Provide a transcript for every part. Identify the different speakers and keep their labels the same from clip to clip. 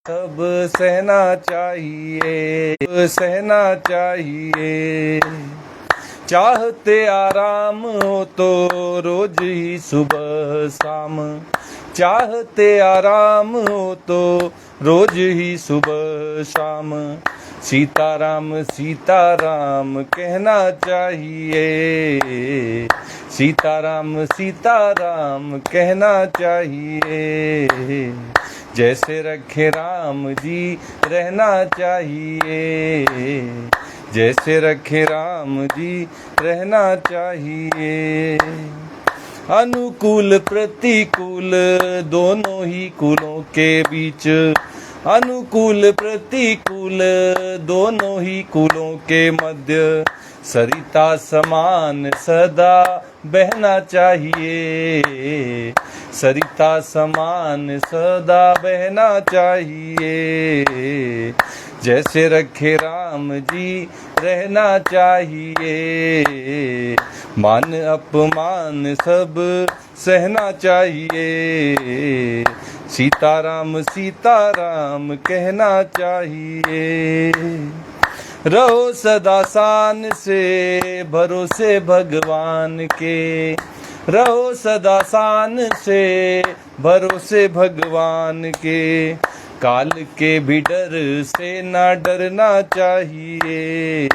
Speaker 1: सब सहना चाहिए, सहना चाहिए। चाहते आराम हो तो रोज ही सुबह शाम, चाहते आराम हो तो रोज ही सुबह शाम। सीताराम सीताराम कहना चाहिए, सीताराम सीताराम कहना चाहिए। जैसे रखे राम जी रहना चाहिए, जैसे रखे राम जी रहना चाहिए। अनुकूल प्रतिकूल दोनों ही कुलों के बीच, अनुकूल प्रतिकूल दोनों ही कुलों के मध्य सरिता समान सदा बहना चाहिए, सरिता समान सदा बहना चाहिए। जैसे रखे राम जी रहना चाहिए, मान अपमान सब सहना चाहिए। सीताराम सीताराम कहना चाहिए। रहो सदा शान से भरोसे भगवान के, रहो सदा शान से भरोसे भगवान के। काल के भी डर से ना डरना चाहिए,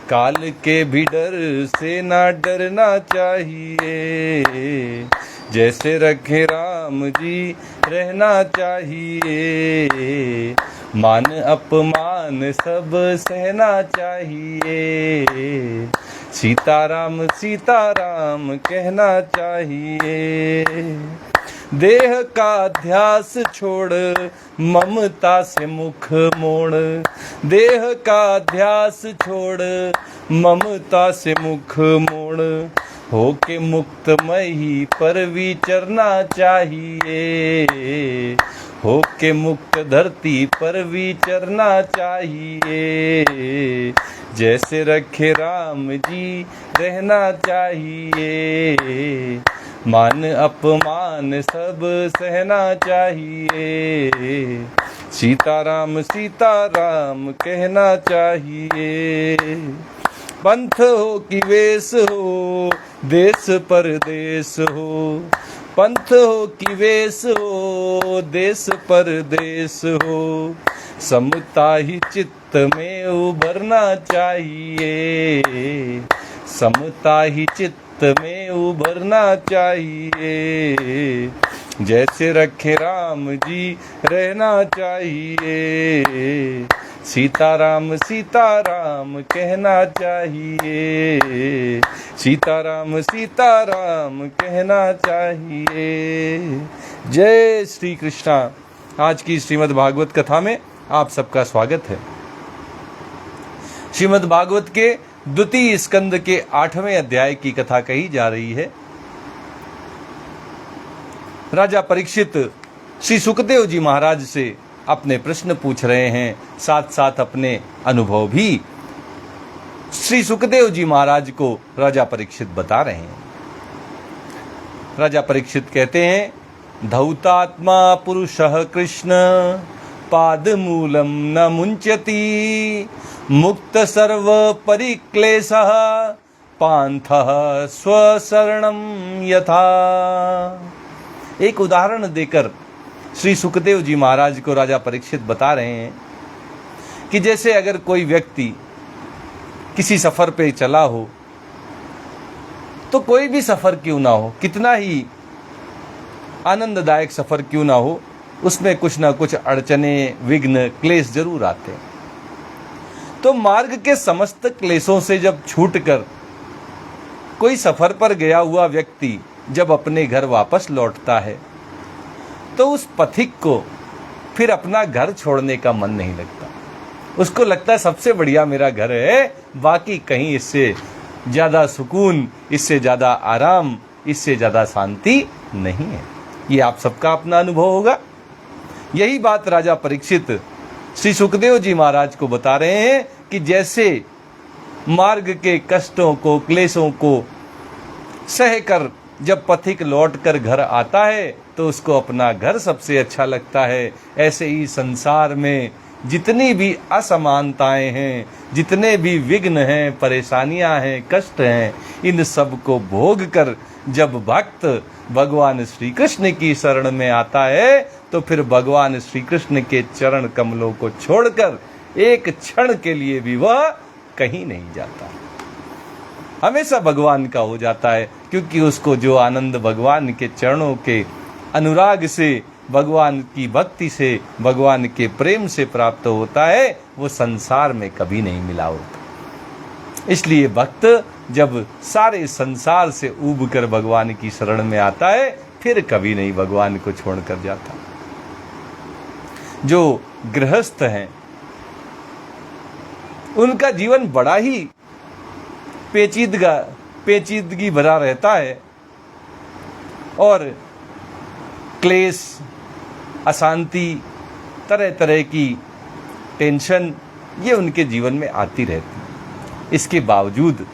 Speaker 1: काल के भी डर से ना डरना चाहिए। जैसे रखे राम जी रहना चाहिए, मान अपमान सब सहना चाहिए। सीताराम सीताराम कहना चाहिए। देह का ध्यास छोड़ ममता से मुख मोड़, देह का ध्यास छोड़ ममता से मुख मोड़। होके मुक्तमयी पर विचरना चाहिए, होके मुक्त धरती पर विचरना चाहिए। जैसे रखे राम जी रहना चाहिए, मान अपमान सब सहना चाहिए। सीताराम सीताराम कहना चाहिए। पंथ हो कि वेश हो, देश परदेश हो, पंथ हो कि वेश हो, देश परदेश हो। समता ही चित्त में उभरना चाहिए, समता ही चित्त में उभरना चाहिए। जैसे रखे राम जी रहना चाहिए, सीताराम सीताराम कहना चाहिए। सीताराम सीताराम कहना चाहिए। जय श्री कृष्णा। आज की श्रीमद् भागवत कथा में आप सबका स्वागत है। श्रीमद् भागवत के द्वितीय स्कंद के 8वें अध्याय की कथा कही जा रही है। राजा परीक्षित श्री सुखदेव जी महाराज से अपने प्रश्न पूछ रहे हैं, साथ साथ अपने अनुभव भी श्री सुखदेव जी महाराज को राजा परीक्षित बता रहे हैं। राजा परीक्षित कहते हैं, धौतात्मा पुरुषः कृष्ण पादमूलम न मुंचति, मुक्त सर्व परिक्लेशः पांथः स्वशरणं यथा। एक उदाहरण देकर श्री सुखदेव जी महाराज को राजा परीक्षित बता रहे हैं कि जैसे अगर कोई व्यक्ति किसी सफर पे चला हो, तो कोई भी सफर क्यों ना हो, कितना ही आनंददायक सफर क्यों ना हो, उसमें कुछ ना कुछ अड़चने विघ्न क्लेश जरूर आते हैं। तो मार्ग के समस्त क्लेशों से जब छूटकर कोई सफर पर गया हुआ व्यक्ति जब अपने घर वापस लौटता है, तो उस पथिक को फिर अपना घर छोड़ने का मन नहीं लगता। उसको लगता है सबसे बढ़िया मेरा घर है, बाकी कहीं इससे ज़्यादा सुकून, इससे ज़्यादा आराम, इससे ज़्यादा शांति नहीं है। ये आप सबका अपना अनुभव होगा। यही बात राजा परीक्षित श्री सुखदेव जी महाराज को बता रहे हैं कि जैसे मार्ग के कष्टों को, क्लेशों को सहकर जब पथिक लौटकर घर आता है तो उसको अपना घर सबसे अच्छा लगता है। ऐसे ही संसार में जितनी भी असमानताएं हैं, जितने भी विघ्न हैं, परेशानियां हैं, कष्ट हैं, इन सब को भोग कर जब भक्त भगवान श्री कृष्ण की शरण में आता है तो फिर भगवान श्री कृष्ण के चरण कमलों को छोड़कर एक क्षण के लिए भी वह कहीं नहीं जाता, हमेशा भगवान का हो जाता है। क्योंकि उसको जो आनंद भगवान के चरणों के अनुराग से, भगवान की भक्ति से, भगवान के प्रेम से प्राप्त होता है वो संसार में कभी नहीं मिला होता। इसलिए भक्त जब सारे संसार से ऊब कर भगवान की शरण में आता है फिर कभी नहीं भगवान को छोड़कर जाता। जो गृहस्थ हैं उनका जीवन बड़ा ही पेचीदगी भरा रहता है और क्लेश, अशांति, तरह तरह की टेंशन ये उनके जीवन में आती रहती। इसके बावजूद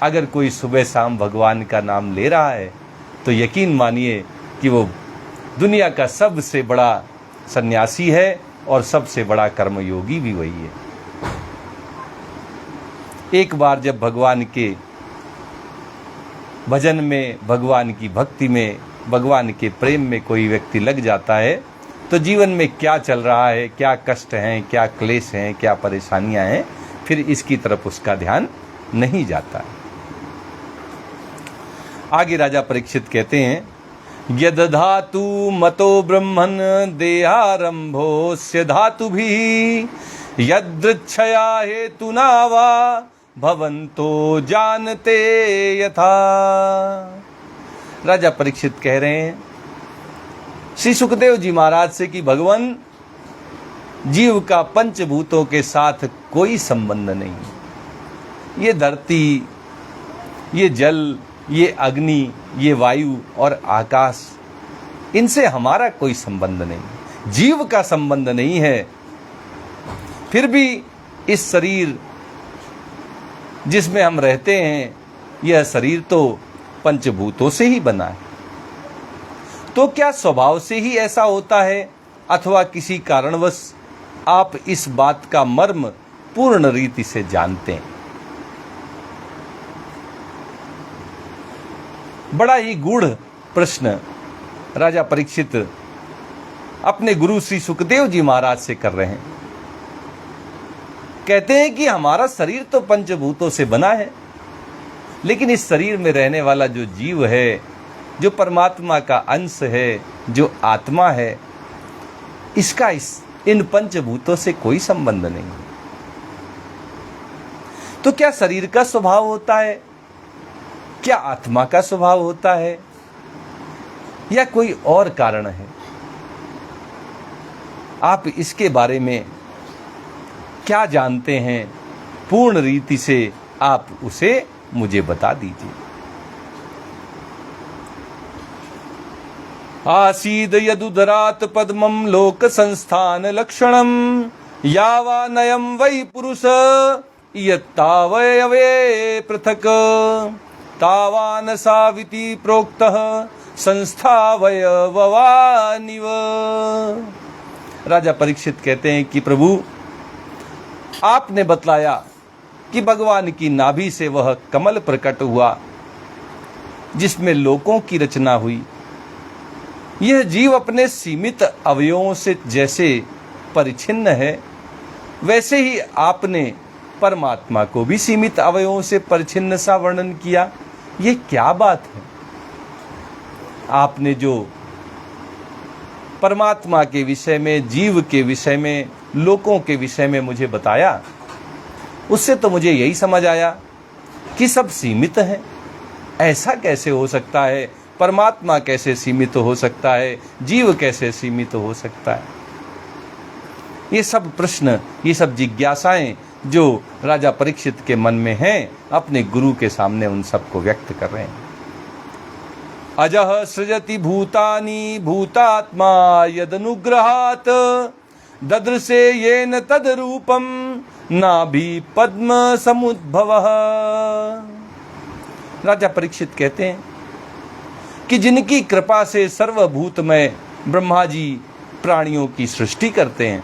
Speaker 1: अगर कोई सुबह शाम भगवान का नाम ले रहा है तो यकीन मानिए कि वो दुनिया का सबसे बड़ा सन्यासी है और सबसे बड़ा कर्मयोगी भी वही है। एक बार जब भगवान के भजन में, भगवान की भक्ति में, भगवान के प्रेम में कोई व्यक्ति लग जाता है तो जीवन में क्या चल रहा है, क्या कष्ट हैं, क्या क्लेश हैं, क्या परेशानियां हैं, फिर इसकी तरफ उसका ध्यान नहीं जाता है। आगे राजा परीक्षित कहते हैं, यद धातु मतो ब्रह्मन् देहारंभोस्य धातु भी यदृच्छया हेतुना वा भवन्तो जानते यथा। राजा परीक्षित कह रहे हैं श्री सुखदेव जी महाराज से कि भगवान, जीव का पंचभूतों के साथ कोई संबंध नहीं। ये धरती, ये जल, ये अग्नि, ये वायु और आकाश, इनसे हमारा कोई संबंध नहीं, जीव का संबंध नहीं है। फिर भी इस शरीर जिसमें हम रहते हैं, यह शरीर तो पंचभूतों से ही बना है। तो क्या स्वभाव से ही ऐसा होता है अथवा किसी कारणवश आप इस बात का मर्म पूर्ण रीति से जानते हैं? बड़ा ही गूढ़ प्रश्न राजा परीक्षित अपने गुरु श्री सुखदेव जी महाराज से कर रहे हैं। कहते हैं कि हमारा शरीर तो पंचभूतों से बना है, लेकिन इस शरीर में रहने वाला जो जीव है, जो परमात्मा का अंश है, जो आत्मा है, इसका इन पंचभूतों से कोई संबंध नहीं। तो क्या शरीर का स्वभाव होता है, क्या आत्मा का स्वभाव होता है, या कोई और कारण है? आप इसके बारे में क्या जानते हैं, पूर्ण रीति से आप उसे मुझे बता दीजिए। आसीद यदुदरात पद्मं लोक संस्थान लक्षणम यावानयम वै पुरुष यत्तावयवे पृथक तावान साविति प्रोक्तः संस्थावयववानिव। राजा परीक्षित कहते हैं कि प्रभु, आपने बतलाया कि भगवान की नाभि से वह कमल प्रकट हुआ जिसमें लोकों की रचना हुई। यह जीव अपने सीमित अवयवों से जैसे परिच्छिन्न है, वैसे ही आपने परमात्मा को भी सीमित अवयवों से परिच्छिन्न सा वर्णन किया। ये क्या बात है? आपने जो परमात्मा के विषय में, जीव के विषय में, लोकों के विषय में मुझे बताया, उससे तो मुझे यही समझ आया कि सब सीमित है। ऐसा कैसे हो सकता है? परमात्मा कैसे सीमित हो सकता है? जीव कैसे सीमित हो सकता है? ये सब प्रश्न, ये सब जिज्ञासाएं जो राजा परीक्षित के मन में हैं, अपने गुरु के सामने उन सबको व्यक्त कर रहे हैं। अजः सृजति भूतानि भूतात्मा यदनुग्रहात् ददृशे येन तद्रूपम नाभि पद्म समुद्भवः। राजा परीक्षित कहते हैं कि जिनकी कृपा से सर्वभूतमय ब्रह्मा जी प्राणियों की सृष्टि करते हैं,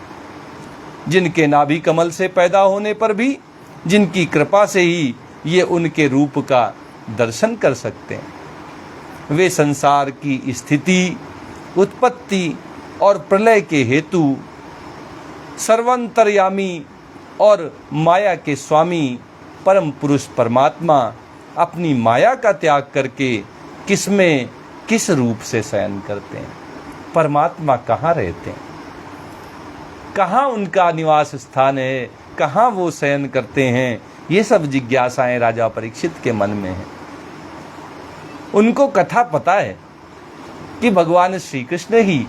Speaker 1: जिनके नाभि कमल से पैदा होने पर भी जिनकी कृपा से ही ये उनके रूप का दर्शन कर सकते हैं। वे संसार की स्थिति, उत्पत्ति और प्रलय के हेतु सर्वांतर्यामी और माया के स्वामी परम पुरुष परमात्मा अपनी माया का त्याग करके किसमें किस रूप से शयन करते हैं? परमात्मा कहाँ रहते हैं? कहाँ उनका निवास स्थान है? कहाँ वो शयन करते हैं? ये सब जिज्ञासाएं राजा परीक्षित के मन में हैं। उनको कथा पता है कि भगवान श्री कृष्ण ही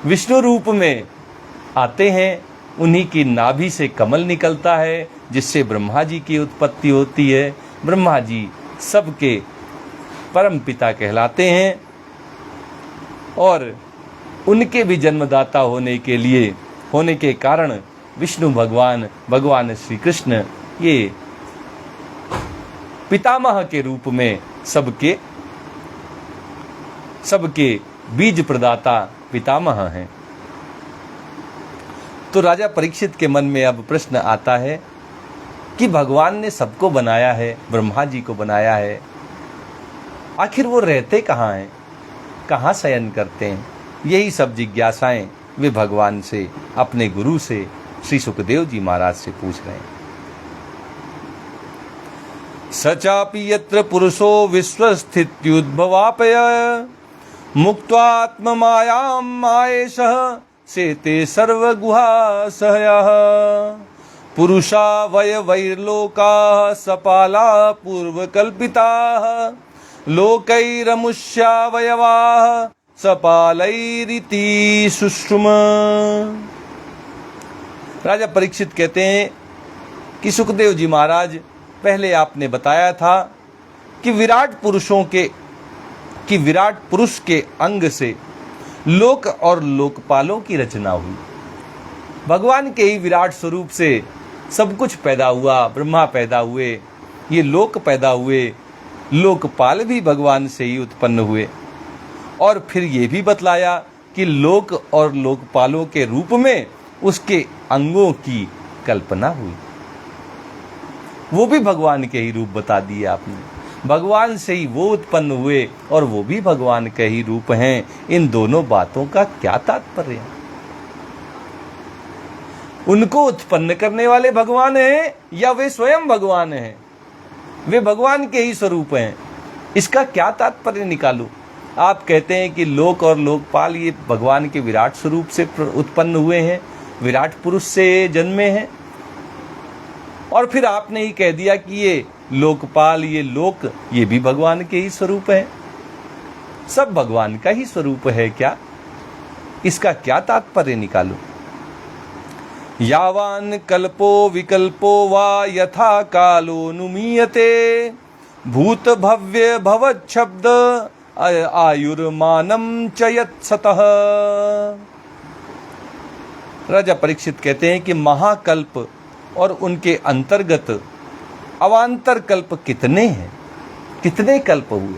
Speaker 1: विष्णु रूप में आते हैं, उन्हीं की नाभि से कमल निकलता है जिससे ब्रह्मा जी की उत्पत्ति होती है। ब्रह्मा जी सबके परम पिता कहलाते हैं और उनके भी जन्मदाता होने के कारण विष्णु भगवान श्री कृष्ण ये पितामह के रूप में सबके बीज प्रदाता पितामह हैं। तो राजा परीक्षित के मन में अब प्रश्न आता है कि भगवान ने सबको बनाया है, ब्रह्मा जी को बनाया है, आखिर वो रहते कहाँ हैं, कहाँ शयन करते हैं? यही सब जिज्ञासाएं वे भगवान से, अपने गुरु से, श्री सुखदेव जी महाराज से पूछ रहे हैं। सचापि यत्र पुरुषो विश्वस्थित्युद्भवापय मुक्त्वा मायां मायेशः सेते सर्वगुहाशयः पुरुषा वयवैर्लोकाः सपाला पूर्वकल्पिताः लोकैरमुष्यावयवाः सपालैरिति सुषुम। राजा परीक्षित कहते हैं कि सुखदेव जी महाराज, पहले आपने बताया था कि विराट पुरुष के अंग से लोक और लोकपालों की रचना हुई। भगवान के ही विराट स्वरूप से सब कुछ पैदा हुआ, ब्रह्मा पैदा हुए, ये लोक पैदा हुए, लोकपाल भी भगवान से ही उत्पन्न हुए। और फिर ये भी बतलाया कि लोक और लोकपालों के रूप में उसके अंगों की कल्पना हुई, वो भी भगवान के ही रूप बता दिए आपने। भगवान से ही वो उत्पन्न हुए और वो भी भगवान के ही रूप हैं। इन दोनों बातों का क्या तात्पर्य है? उनको उत्पन्न करने वाले भगवान हैं या वे स्वयं भगवान हैं? वे भगवान के ही स्वरूप हैं। इसका क्या तात्पर्य निकालूं? आप कहते हैं कि लोक और लोकपाल ये भगवान के विराट स्वरूप से उत्पन्न हुए हैं, विराट पुरुष से जन्मे हैं, और फिर आपने ही कह दिया कि ये लोकपाल, ये लोक, ये भी भगवान के ही स्वरूप है। सब भगवान का ही स्वरूप है क्या? इसका क्या तात्पर्य निकालूं? यावान कल्पो विकल्पो वा यथा कालो नुमीयते भूत भव्य भवत् शब्द आयुर्मानम च यत्सतः। राजा परीक्षित कहते हैं कि महाकल्प और उनके अंतर्गत अवान्तर कल्प कितने हैं, कितने कल्प हुए?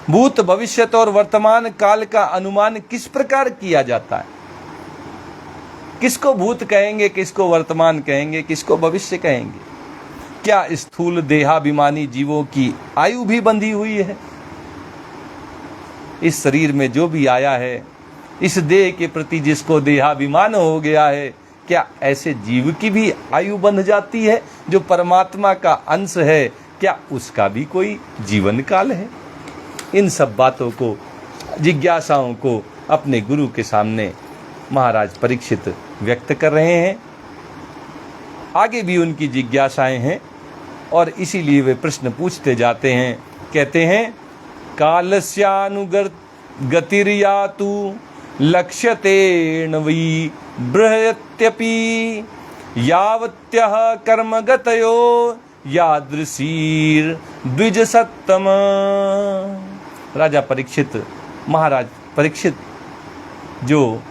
Speaker 1: भूत, भविष्यत और वर्तमान काल का अनुमान किस प्रकार किया जाता है? किसको भूत कहेंगे, किसको वर्तमान कहेंगे, किसको भविष्य कहेंगे? क्या स्थूल देहाभिमानी जीवों की आयु भी बंधी हुई है? इस शरीर में जो भी आया है, इस देह के प्रति जिसको देहाभिमान हो गया है, क्या ऐसे जीव की भी आयु बंध जाती है? जो परमात्मा का अंश है, क्या उसका भी कोई जीवन काल है? इन सब बातों को, जिज्ञासाओं को अपने गुरु के सामने महाराज परीक्षित व्यक्त कर रहे हैं। आगे भी उनकी जिज्ञासाएं हैं और इसीलिए वे प्रश्न पूछते जाते हैं। कहते हैं, कालस्यानुगतिर्यातु लक्ष्यते वै बृहत्यपि यावत्यः कर्मगतयो यादृशीर द्विजसत्तम। राजा परीक्षित, महाराज परीक्षित जो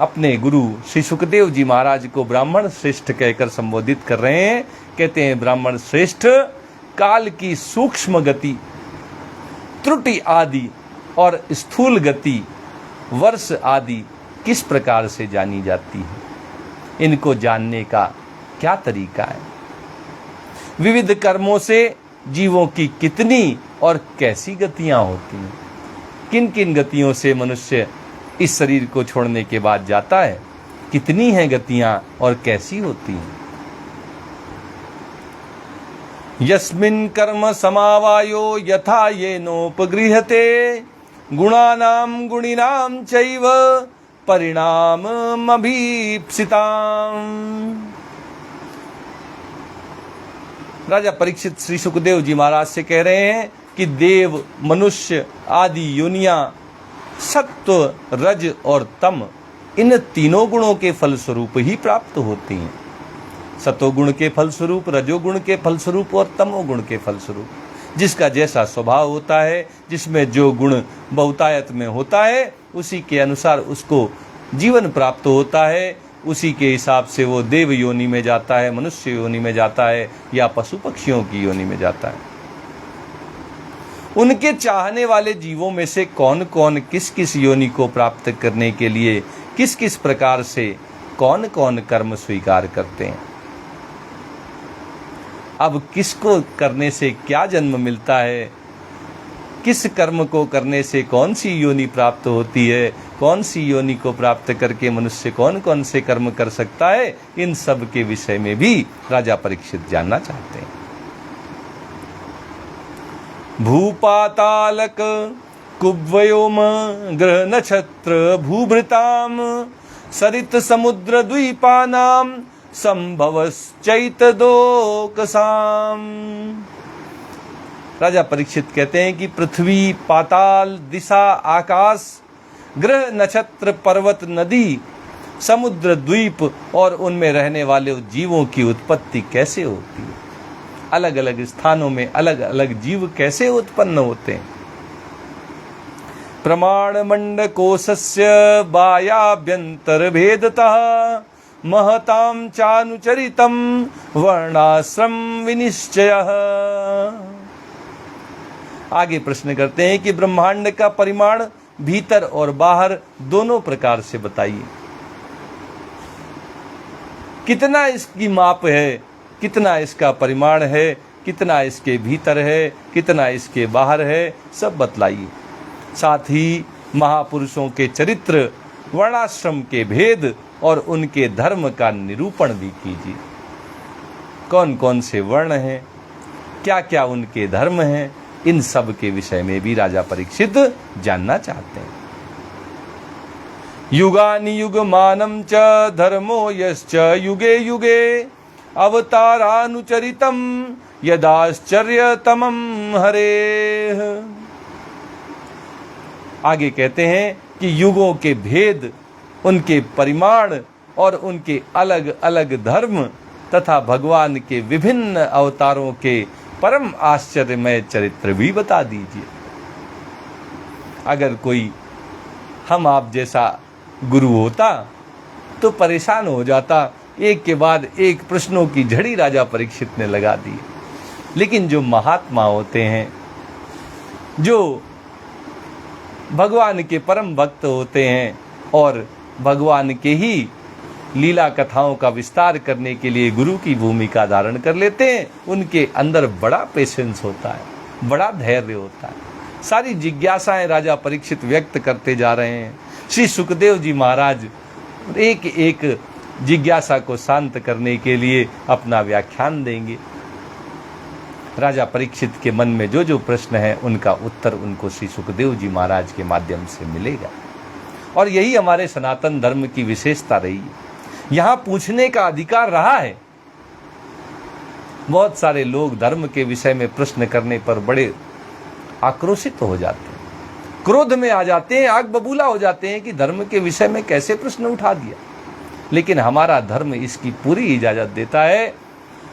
Speaker 1: अपने गुरु श्री सुखदेव जी महाराज को ब्राह्मण श्रेष्ठ कहकर संबोधित कर रहे हैं, कहते हैं, ब्राह्मण श्रेष्ठ, काल की सूक्ष्म गति, त्रुटि आदि और स्थूल गति, वर्ष आदि किस प्रकार से जानी जाती है? इनको जानने का क्या तरीका है? विविध कर्मों से जीवों की कितनी और कैसी गतियां होती हैं? किन किन गतियों से मनुष्य इस शरीर को छोड़ने के बाद जाता है? कितनी हैं गतियां और कैसी होती हैं? यस्मिन् कर्म समावायो यथा येनोपगृह्यते गुणानां गुणिनां चैव परिणाममभीप्सिताम्। राजा परीक्षित श्री सुखदेव जी महाराज से कह रहे हैं कि देव, मनुष्य आदि योनियां सत्व, रज और तम, इन तीनों गुणों के फलस्वरूप ही प्राप्त होती हैं। सतोगुण के फलस्वरूप, रजोगुण के फलस्वरूप और तमोगुण के फलस्वरूप। जिसका जैसा स्वभाव होता है, जिसमें जो गुण बहुतायत में होता है, उसी के अनुसार उसको जीवन प्राप्त होता है। उसी के हिसाब से वो देव योनि में जाता है, मनुष्य योनि में जाता है या पशु पक्षियों की योनि में जाता है। उनके चाहने वाले जीवों में से कौन कौन किस किस योनि को प्राप्त करने के लिए किस किस प्रकार से कौन कौन कर्म स्वीकार करते हैं। अब किसको करने से क्या जन्म मिलता है, किस कर्म को करने से कौन सी योनि प्राप्त होती है, कौन सी योनि को प्राप्त करके मनुष्य कौन कौन से कर्म कर सकता है, इन सब के विषय में भी राजा परीक्षित जानना चाहते हैं। भूपातालक कुव्योम ग्रह नक्षत्र भूभृताम सरित समुद्र द्वीपानाम संभवश्चैतदोकसाम। राजा परीक्षित कहते हैं कि पृथ्वी, पाताल, दिशा, आकाश, ग्रह, नक्षत्र, पर्वत, नदी, समुद्र, द्वीप और उनमें रहने वाले जीवों की उत्पत्ति कैसे होती है। अलग अलग स्थानों में अलग अलग जीव कैसे उत्पन्न होते हैं। प्रमाण मंड कोशस्य बायाभ्यंतर भेदतः महतां चानुचरितं वर्णाश्रम विनिश्चयः। आगे प्रश्न करते हैं कि ब्रह्मांड का परिमाण भीतर और बाहर दोनों प्रकार से बताइए। कितना इसकी माप है, कितना इसका परिमाण है, कितना इसके भीतर है, कितना इसके बाहर है, सब बतलाइए। साथ ही महापुरुषों के चरित्र, वर्णाश्रम के भेद और उनके धर्म का निरूपण भी कीजिए। कौन कौन से वर्ण हैं, क्या क्या उनके धर्म हैं, इन सब के विषय में भी राजा परीक्षित जानना चाहते हैं। युगानि युगमानं च धर्मो यश्च युगे युगे अवतारानुचरितं यदाश्चर्यतमं हरेः। आगे कहते हैं कि युगों के भेद, उनके परिमाण और उनके अलग अलग धर्म तथा भगवान के विभिन्न अवतारों के परम आश्चर्यमय चरित्र भी बता दीजिए। अगर कोई हम आप जैसा गुरु होता तो परेशान हो जाता, एक के बाद एक प्रश्नों की झड़ी राजा परीक्षित ने लगा दी। लेकिन जो महात्मा होते हैं, जो भगवान के परम भक्त होते हैं और भगवान के ही लीला कथाओं का विस्तार करने के लिए गुरु की भूमिका धारण कर लेते हैं, उनके अंदर बड़ा पेशेंस होता है, बड़ा धैर्य होता है। सारी जिज्ञासाएं राजा परीक्षित व्यक्त करते जा रहे हैं। श्री सुखदेव जी महाराज एक एक जिज्ञासा को शांत करने के लिए अपना व्याख्यान देंगे। राजा परीक्षित के मन में जो जो प्रश्न है उनका उत्तर उनको श्री सुखदेव जी महाराज के माध्यम से मिलेगा। और यही हमारे सनातन धर्म की विशेषता रही है। यहाँ पूछने का अधिकार रहा है। बहुत सारे लोग धर्म के विषय में प्रश्न करने पर बड़े आक्रोशित हो जाते हैं, क्रोध में आ जाते हैं, आग बबूला हो जाते हैं कि धर्म के विषय में कैसे प्रश्न उठा दिया। लेकिन हमारा धर्म इसकी पूरी इजाजत देता है।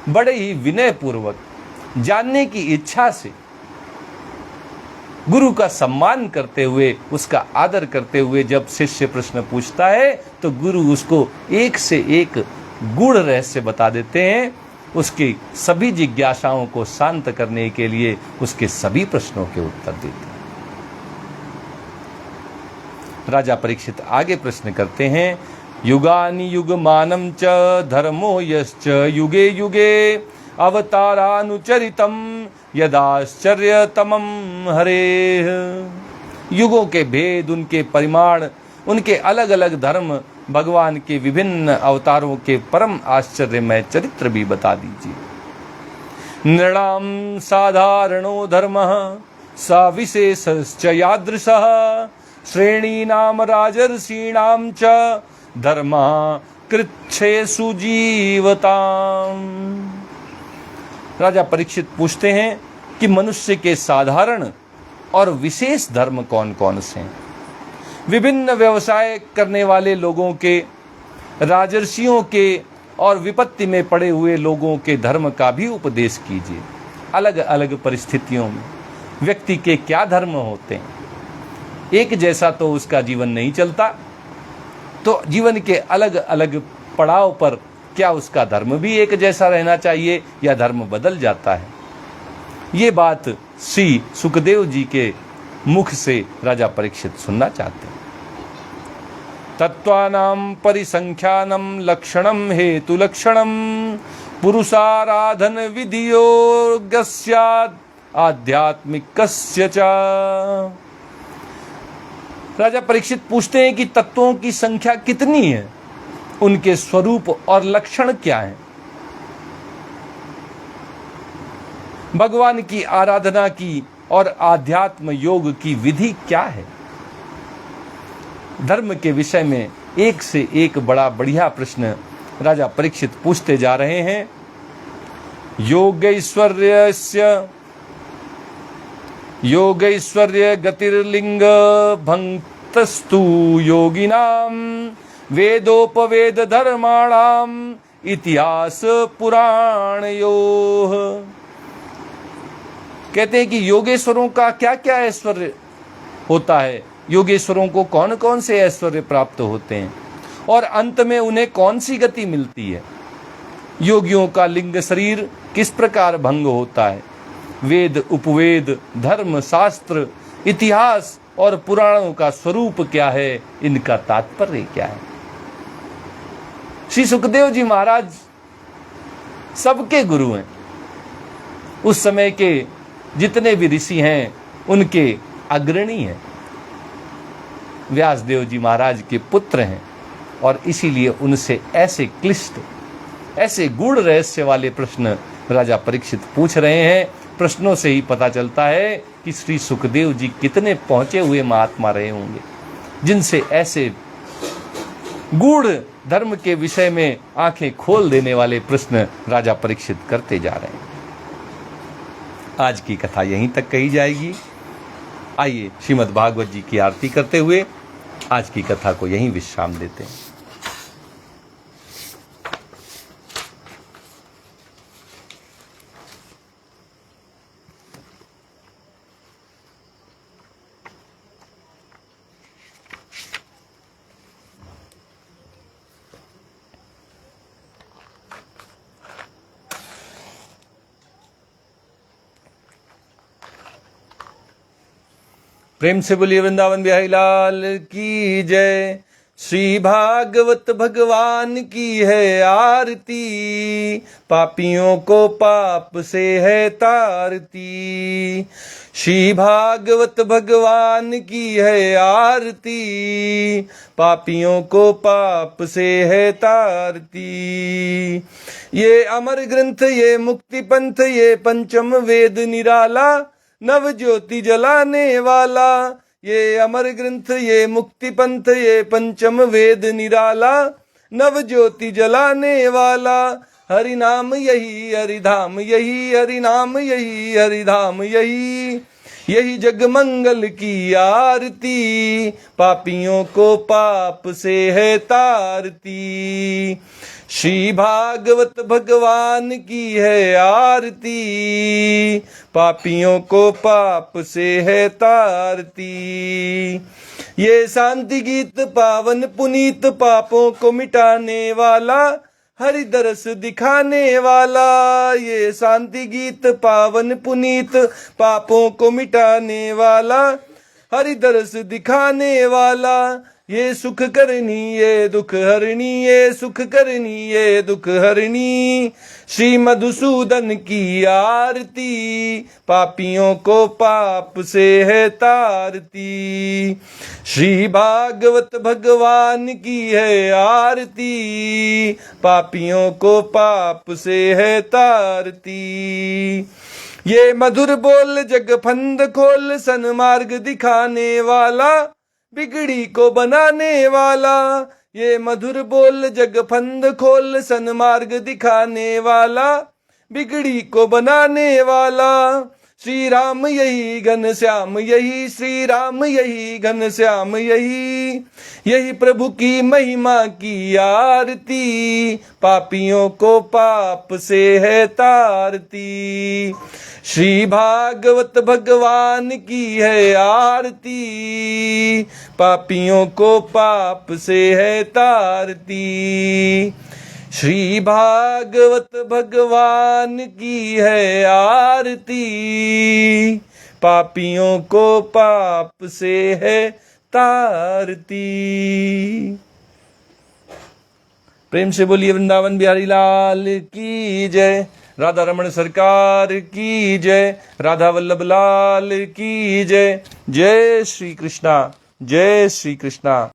Speaker 1: बड़े ही विनय पूर्वक, जानने की इच्छा से, गुरु का सम्मान करते हुए, उसका आदर करते हुए जब शिष्य प्रश्न पूछता है तो गुरु उसको एक से एक गूढ़ रहस्य बता देते हैं। उसकी सभी जिज्ञासाओं को शांत करने के लिए उसके सभी प्रश्नों के उत्तर देते हैं। राजा परीक्षित आगे प्रश्न करते हैं, युगानि युगमानं च धर्मो यश्च युगे युगे अवतारानुचरितम यदाश्चर्यतमं हरेः। युगों के भेद, उनके परिमाण, उनके अलग अलग धर्म, भगवान के विभिन्न अवतारों के परम आश्चर्यमय चरित्र भी बता दीजिए। नृणां साधारणो धर्मः स विशेषश्च यादृशः श्रेणीनां राजर्षीणां च धर्मः कृच्छ्रेषु जीवताम्। राजा परीक्षित पूछते हैं कि मनुष्य के साधारण और विशेष धर्म कौन कौन से हैं। विभिन्न व्यवसाय करने वाले लोगों के, राजर्षियों के और विपत्ति में पड़े हुए लोगों के धर्म का भी उपदेश कीजिए। अलग अलग परिस्थितियों में व्यक्ति के क्या धर्म होते हैं, एक जैसा तो उसका जीवन नहीं चलता, तो जीवन के अलग अलग पड़ाव पर क्या उसका धर्म भी एक जैसा रहना चाहिए या धर्म बदल जाता है। ये बात श्री सुखदेव जी के मुख से राजा परीक्षित सुनना चाहते हैं। तत्वानां परिसंख्यानं लक्षणं हेतु लक्षणं पुरुषाराधन विधियोग्यस्याद् आध्यात्मिकस्य च। राजा परीक्षित पूछते हैं कि तत्वों की संख्या कितनी है, उनके स्वरूप और लक्षण क्या हैं, भगवान की आराधना की और आध्यात्म योग की विधि क्या है। धर्म के विषय में एक से एक बड़ा बढ़िया प्रश्न राजा परीक्षित पूछते जा रहे हैं। योगैश्वर्य गतिर्लिंग भक्तस्तु योगिनाम वेदोपवेद धर्माणाम इतिहास पुराणयोः। कहते हैं कि योगेश्वरों का क्या क्या ऐश्वर्य होता है, योगेश्वरों को कौन कौन से ऐश्वर्य प्राप्त होते हैं और अंत में उन्हें कौन सी गति मिलती है। योगियों का लिंग शरीर किस प्रकार भंग होता है, वेद उपवेद धर्म शास्त्र इतिहास और पुराणों का स्वरूप क्या है, इनका तात्पर्य क्या है। श्री सुखदेव जी महाराज सबके गुरु हैं। उस समय के जितने भी ऋषि हैं उनके अग्रणी हैं। व्यासदेव जी महाराज के पुत्र हैं और इसीलिए उनसे ऐसे क्लिष्ट, ऐसे गूढ़ रहस्य वाले प्रश्न राजा परीक्षित पूछ रहे हैं। प्रश्नों से ही पता चलता है कि श्री सुखदेव जी कितने पहुंचे हुए महात्मा रहे होंगे, जिनसे ऐसे गूढ़ धर्म के विषय में आंखें खोल देने वाले प्रश्न राजा परीक्षित करते जा रहे हैं। आज की कथा यहीं तक कही जाएगी। आइए श्रीमद् भागवत जी की आरती करते हुए आज की कथा को यहीं विश्राम देते हैं। प्रेम से बोलिए वृंदावन बिहारी लाल की जय। श्री भागवत भगवान की है आरती, पापियों को पाप से है तारती। श्री भागवत भगवान की है आरती, पापियों को पाप से है तारती। ये अमर ग्रंथ ये मुक्ति पंथ ये पंचम वेद निराला, नव ज्योति जलाने वाला। ये अमर ग्रंथ ये मुक्ति पंथ ये पंचम वेद निराला, नव ज्योति जलाने वाला। हरि नाम यही हरिधाम यही, हरि नाम यही हरिधाम यही, यही जग मंगल की आरती, पापियों को पाप से है तारती। श्री भागवत भगवान की है आरती, पापियों को पाप से है तारती। ये शांति गीत पावन पुनीत, पापों को मिटाने वाला, हरि दरस दिखाने वाला। ये शांति गीत पावन पुनीत, पापों को मिटाने वाला, हरि दरस दिखाने वाला, ये सुख करनी ये दुख हरणी, ये सुख करनी ये दुख हरणी। श्री मधुसूदन की आरती, पापियों को पाप से है तारती। श्री भागवत भगवान की है आरती, पापियों को पाप से है तारती। ये मधुर बोल जग फंद खोल, सन्मार्ग दिखाने वाला, बिगड़ी को बनाने वाला। ये मधुर बोल जग फंद खोल, सन्मार्ग दिखाने वाला, बिगड़ी को बनाने वाला। श्री राम यही घन श्याम यही, श्री राम यही घन श्याम यही, यही प्रभु की महिमा की आरती, पापियों को पाप से है तारती। श्री भागवत भगवान की है आरती, पापियों को पाप से है तारती। श्री भागवत भगवान की है आरती, पापियों को पाप से है तारती। प्रेम से बोलिए वृंदावन बिहारी लाल की जय, राधा रमण सरकार की जय, राधा वल्लभ लाल की जय। जय श्री कृष्णा, जय श्री कृष्णा।